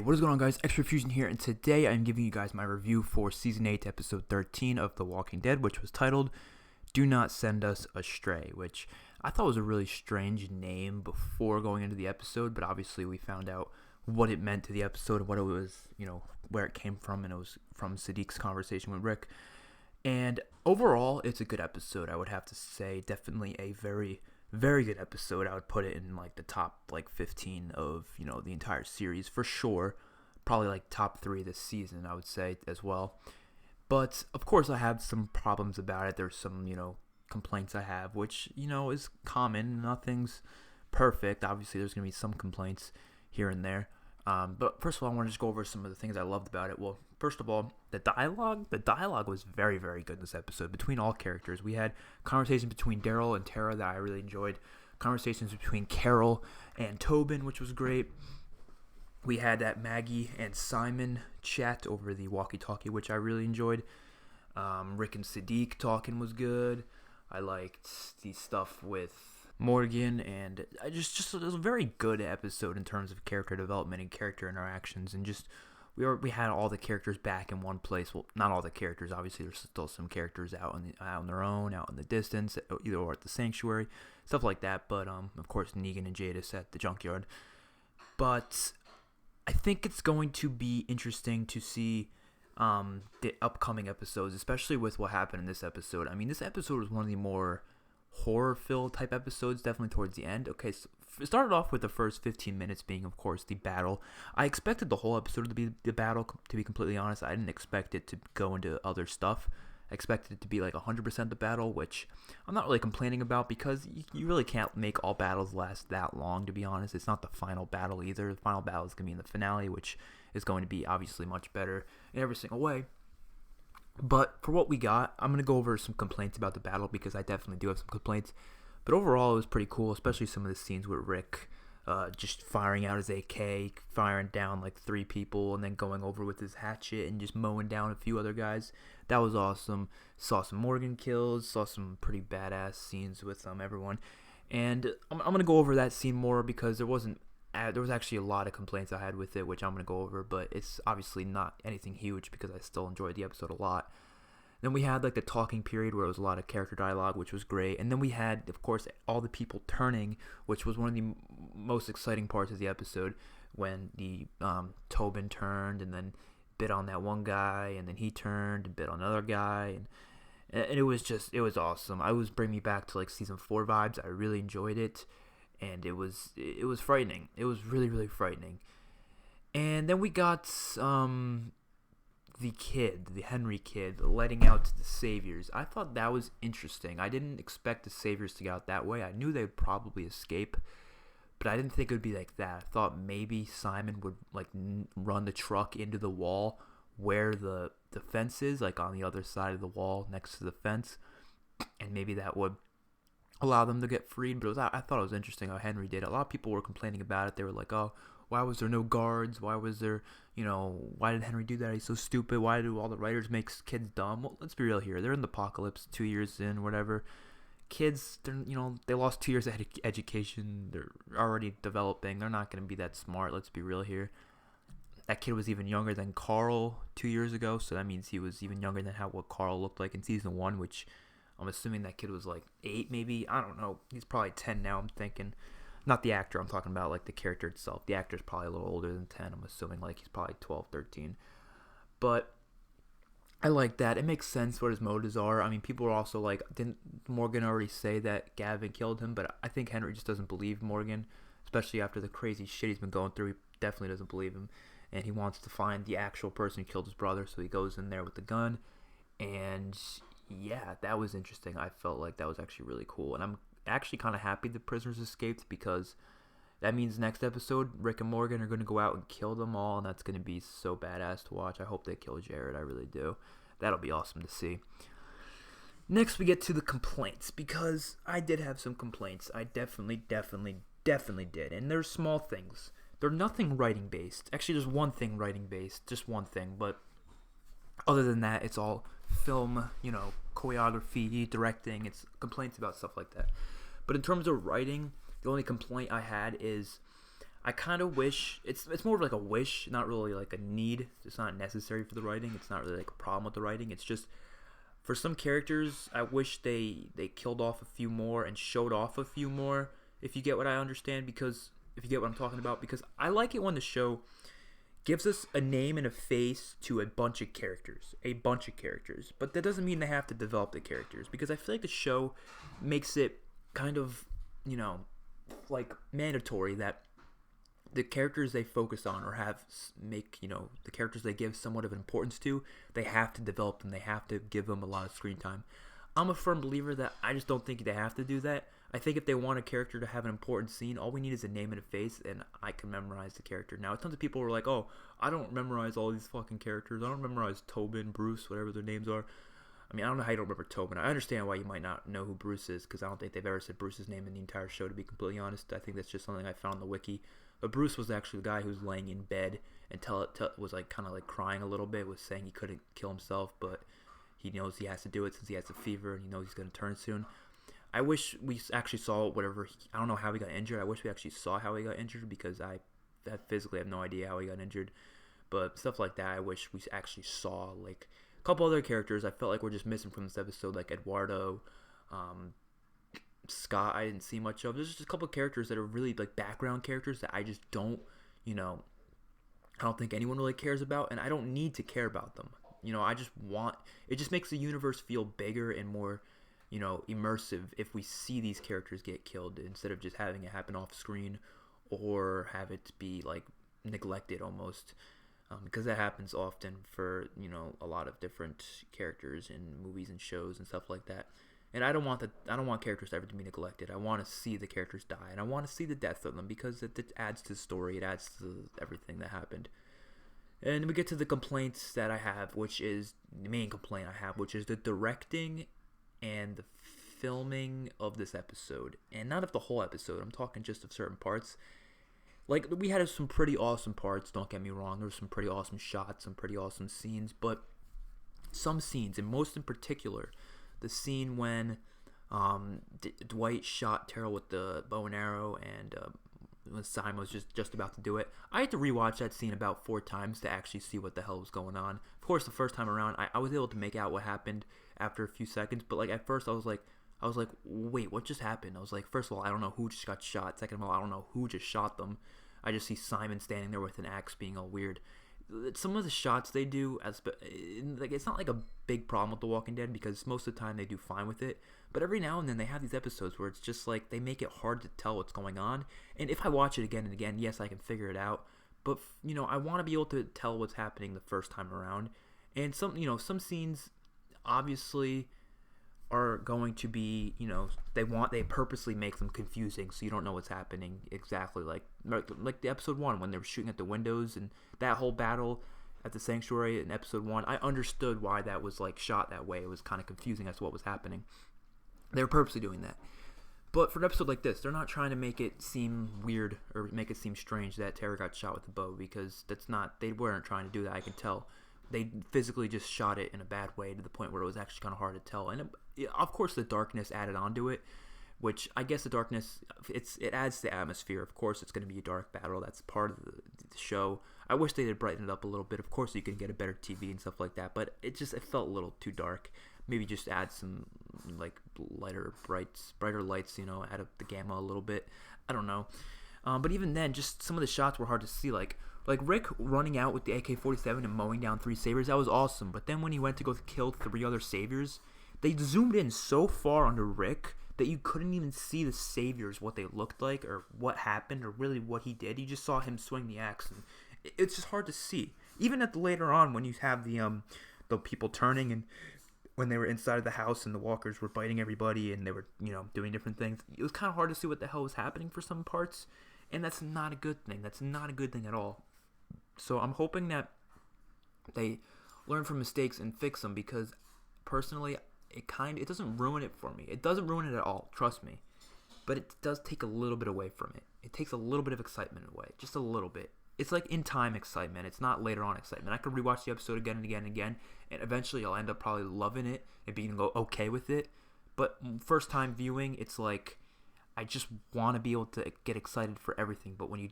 What is going on, guys? XpertFusion here, and today I'm giving you guys my review for Season 8, Episode 13 of The Walking Dead, which was titled, Do Not Send Us Astray, which I thought was a really strange name before going into the episode, but obviously we found out what it meant to the episode, what it was, where it came from, and it was from Sadiq's conversation with Rick. And overall, it's a good episode, I would have to say. Definitely a very, very good episode. I would put it in the top 15 of the entire series for sure. Probably top 3 this season, I would say as well. But of course, I have some problems about it. There's some complaints I have, which is common. Nothing's perfect. Obviously, there's gonna be some complaints here and there. But first of all, I want to just go over some of the things I loved about it. Well, first of all, the dialogue was very, very good in this episode between all characters. We had conversations between Daryl and Tara that I really enjoyed. Conversations between Carol and Tobin, which was great. We had that Maggie and Simon chat over the walkie-talkie, which I really enjoyed. Rick and Sadiq talking was good. I liked the stuff with Morgan, and it was a very good episode in terms of character development and character interactions, and just we had all the characters back in one place. Well, not all the characters, obviously. There's still some characters out on their own, out in the distance, either or at the sanctuary, stuff like that. But of course, Negan and Jadis at the junkyard. But I think it's going to be interesting to see the upcoming episodes, especially with what happened in this episode. I mean, this episode was one of the more horror-filled type episodes, definitely towards the end. Okay, so it started off with the first 15 minutes being, of course, the battle. I expected the whole episode to be the battle, to be completely honest. I didn't expect it to go into other stuff. I expected it to be 100% the battle, which I'm not really complaining about because you really can't make all battles last that long, to be honest. It's not the final battle either. The final battle is going to be in the finale, which is going to be obviously much better in every single way. But for what we got, I'm going to go over some complaints about the battle because I definitely do have some complaints. But overall, it was pretty cool, especially some of the scenes with Rick just firing out his AK, firing down 3 people, and then going over with his hatchet and just mowing down a few other guys. That was awesome. Saw some Morgan kills, saw some pretty badass scenes with everyone. And I'm going to go over that scene more because there was actually a lot of complaints I had with it, which I'm going to go over, but it's obviously not anything huge because I still enjoyed the episode a lot. Then we had the talking period where it was a lot of character dialogue, which was great. And then we had, of course, all the people turning, which was one of the most exciting parts of the episode when the Tobin turned and then bit on that one guy, and then he turned and bit on another guy, and it was awesome. I was bringing me back to season 4 vibes. I really enjoyed it. And it was frightening. It was really, really frightening. And then we got the Henry kid, letting out the Saviors. I thought that was interesting. I didn't expect the Saviors to get out that way. I knew they'd probably escape, but I didn't think it would be like that. I thought maybe Simon would run the truck into the wall where the fence is, on the other side of the wall next to the fence, and maybe that would allow them to get freed. But I thought it was interesting how Henry did it. A lot of people were complaining about it. They were like, oh, why was there no guards? Why was there, why did Henry do that? He's so stupid. Why do all the writers make kids dumb? Well, let's be real here. They're in the apocalypse, 2 years in, whatever. Kids, they lost 2 years of education. They're already developing. They're not going to be that smart. Let's be real here. That kid was even younger than Carl 2 years ago, so that means he was even younger than what Carl looked like in season 1, which I'm assuming that kid was 8 maybe. I don't know. He's probably 10 now, I'm thinking. Not the actor. I'm talking about the character itself. The actor's probably a little older than 10. I'm assuming he's probably 12, 13. But I like that. It makes sense what his motives are. I mean, people are also didn't Morgan already say that Gavin killed him? But I think Henry just doesn't believe Morgan, especially after the crazy shit he's been going through. He definitely doesn't believe him. And he wants to find the actual person who killed his brother, so he goes in there with the gun. And yeah, that was interesting. I felt like that was actually really cool. And I'm actually kind of happy the prisoners escaped because that means next episode, Rick and Morgan are going to go out and kill them all, and that's going to be so badass to watch. I hope they kill Jared. I really do. That'll be awesome to see. Next, we get to the complaints, because I did have some complaints. I definitely did. And they're small things. They're nothing writing-based. Actually, there's one thing writing-based. Just one thing. But other than that, it's all film, choreography, directing. It's complaints about stuff like that. But in terms of writing, the only complaint I had is I kind of wish it's more of like a wish, not really like a need. It's not necessary for the writing. It's not really like a problem with the writing. It's just for some characters, I wish they killed off a few more and showed off a few more. If you get what I understand, because if you get what I'm talking about, because I like it when the show gives us a name and a face to a bunch of characters, but that doesn't mean they have to develop the characters, because I feel like the show makes it kind of, like mandatory that the characters they focus on or the characters they give somewhat of importance to, they have to develop them, they have to give them a lot of screen time. I'm a firm believer that I just don't think they have to do that. I think if they want a character to have an important scene, all we need is a name and a face, and I can memorize the character. Now, tons of people were like, oh, I don't memorize all these fucking characters. I don't memorize Tobin, Bruce, whatever their names are. I mean, I don't know how you don't remember Tobin. I understand why you might not know who Bruce is, because I don't think they've ever said Bruce's name in the entire show, to be completely honest. I think that's just something I found on the wiki. But Bruce was actually the guy who was laying in bed and was like kind of like crying a little bit, was saying he couldn't kill himself, but he knows he has to do it since he has a fever and he knows he's going to turn soon. I wish we actually saw I don't know how he got injured. I wish we actually saw how he got injured, because I physically have no idea how he got injured. But stuff like that, I wish we actually saw. Like a couple other characters I felt like we're just missing from this episode, like Eduardo, Scott, I didn't see much of. There's just a couple characters that are really like background characters that I just don't, I don't think anyone really cares about, and I don't need to care about them. I just it just makes the universe feel bigger and more, immersive if we see these characters get killed, instead of just having it happen off screen or have it be like neglected almost, because that happens often for a lot of different characters in movies and shows and stuff like that. And I don't want characters ever to be neglected. I want to see the characters die, and I want to see the death of them, because it adds to the story. It adds to everything that happened. And we get to the complaints that I have, which is the main complaint I have, which is the directing and the filming of this episode. And not of the whole episode. I'm talking just of certain parts. Like, we had some pretty awesome parts, don't get me wrong. There were some pretty awesome shots, some pretty awesome scenes. But some scenes, and most in particular, the scene when Dwight shot Terrell with the bow and arrow, and when Simon was just about to do it. I had to rewatch that scene about 4 times to actually see what the hell was going on. Of course, the first time around, I was able to make out what happened after a few seconds, but like at first I was like, wait, what just happened? I was like, first of all, I don't know who just got shot. Second of all, I don't know who just shot them. I just see Simon standing there with an axe being all weird. Some of the shots they do, it's not like a big problem with The Walking Dead, because most of the time they do fine with it. But every now and then they have these episodes where it's just like they make it hard to tell what's going on. And if I watch it again and again, yes, I can figure it out. But I want to be able to tell what's happening the first time around. And some scenes obviously are going to be, they purposely make them confusing so you don't know what's happening exactly. Like the episode 1 when they were shooting at the windows, and that whole battle at the sanctuary in episode 1, I understood why that was like shot that way. It was kind of confusing as to what was happening. They were purposely doing that. But for an episode like this, they're not trying to make it seem weird or make it seem strange that Tara got shot with a bow, because they weren't trying to do that, I can tell. They physically just shot it in a bad way to the point where it was actually kind of hard to tell. And of course the darkness added onto it, which I guess the darkness, it adds to the atmosphere. Of course it's going to be a dark battle. That's part of the show. I wish they had brightened it up a little bit. Of course you can get a better TV and stuff like that, but it felt a little too dark. Maybe just add some like brighter lights, add up the gamma a little bit. I don't know. But even then, just some of the shots were hard to see. Like Rick running out with the AK-47 and mowing down 3 saviors, that was awesome. But then when he went to go kill 3 other saviors, they zoomed in so far onto Rick that you couldn't even see the saviors, what they looked like or what happened or really what he did. You just saw him swing the axe, and it's just hard to see. Even later on when you have the people turning, and when they were inside of the house and the walkers were biting everybody and they were, doing different things, it was kind of hard to see what the hell was happening for some parts, and that's not a good thing. That's not a good thing at all. So I'm hoping that they learn from mistakes and fix them, because personally, it doesn't ruin it for me. It doesn't ruin it at all, trust me. But it does take a little bit away from it. It takes a little bit of excitement away, just a little bit. It's like in time excitement. It's not later on excitement. I could rewatch the episode again and again and again, and eventually I'll end up probably loving it and being okay with it. But first time viewing, it's like I just want to be able to get excited for everything. But when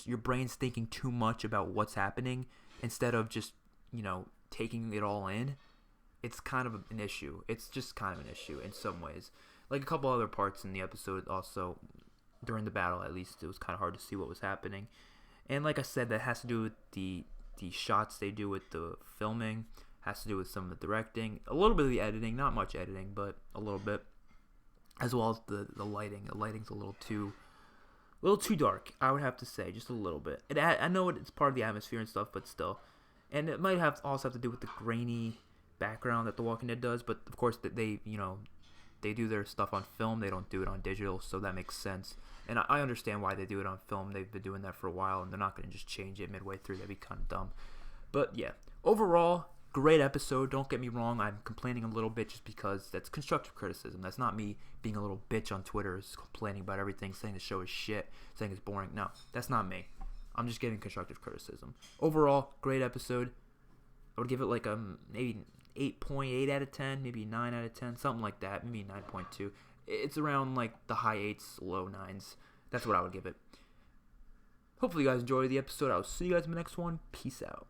your brain's thinking too much about what's happening instead of just, taking it all in, it's kind of an issue. It's just kind of an issue in some ways. Like a couple other parts in the episode also, during the battle at least, it was kind of hard to see what was happening. And like I said, that has to do with the shots they do with the filming, has to do with some of the directing, a little bit of the editing, not much editing, but a little bit, as well as the lighting. The lighting's a little too dark, I would have to say, just a little bit. I know it's part of the atmosphere and stuff, but still. And it might also have to do with the grainy background that The Walking Dead does, but of course they do their stuff on film, they don't do it on digital, so that makes sense. And I understand why they do it on film. They've been doing that for a while, and they're not going to just change it midway through. That'd be kind of dumb. But yeah, overall, great episode. Don't get me wrong. I'm complaining a little bit just because that's constructive criticism. That's not me being a little bitch on Twitter, complaining about everything, saying the show is shit, saying it's boring. No, that's not me. I'm just giving constructive criticism. Overall, great episode. I would give it like maybe 8.8 out of 10, maybe 9 out of 10, something like that, maybe 9.2. It's around like the high 8s, low 9s. That's what I would give it. Hopefully you guys enjoyed the episode. I'll see you guys in the next one. Peace out.